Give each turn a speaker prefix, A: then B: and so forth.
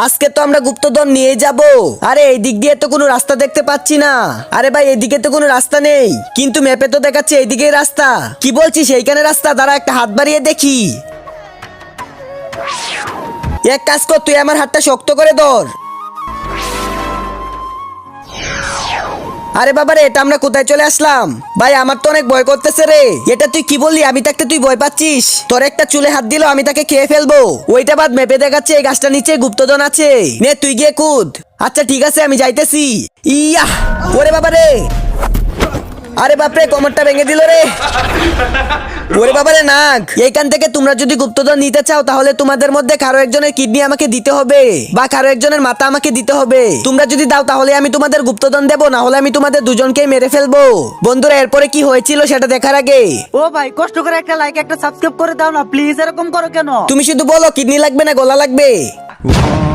A: আজকে তো আমরা গুপ্তধন নিয়ে যাব। আরে এই দিক দিয়ে তো কোনো রাস্তা দেখতে পাচ্ছি না। আরে ভাই এদিকে তো কোনো রাস্তা নেই, কিন্তু ম্যাপে তো দেখাচ্ছে এইদিকেই রাস্তা। কি বলছিস এইখানে রাস্তা? দাঁড়া একটা হাত বাড়িয়ে দেখি। এক কাজ কর, তুই আমার হাতটা শক্ত করে ধর। আরে বাবা রে, এটা আমরা কোথায় চলে আসলাম? ভাই আমার তো অনেক ভয় করতেছে রে। এটা তুই কি বললি? আমি থাকতে তুই ভয় পাচ্ছিস? তোর একটা চুলে হাত দিলো আমি তাকে খেয়ে ফেলবো। ওইটা বাদ, মেপে দেখাচ্ছে এই গাছটা নিচে গুপ্তধন আছে। নে তুই গিয়ে কুদ। আচ্ছা ঠিক আছে, আমি যাইতেছি। ইয়া, ওরে বাবা রে। আরে বাপরে, কোমরটা ভেঙে দিল রে। ওরে বাবারে নাক। এইখান থেকে তোমরা যদি গুপ্তধন নিতে চাও তাহলে তোমাদের মধ্যে কারো একজনের কিডনি আমাকে দিতে হবে, বা কারো একজনের মাথা আমাকে দিতে হবে। তোমরা যদি দাও তাহলে আমি তোমাদের গুপ্তধন দেবো, না হলে আমি তোমাদের দুজনকেই মেরে ফেলবো। বন্ধুরা, এরপরে কি হয়েছিল সেটা দেখার আগে
B: ও ভাই, কষ্ট করে একটা লাইক একটা সাবস্ক্রাইব করে দাও না প্লিজ। এরকম করো কেন?
A: তুমি শুধু বলো কিডনি লাগবে না গলা লাগবে।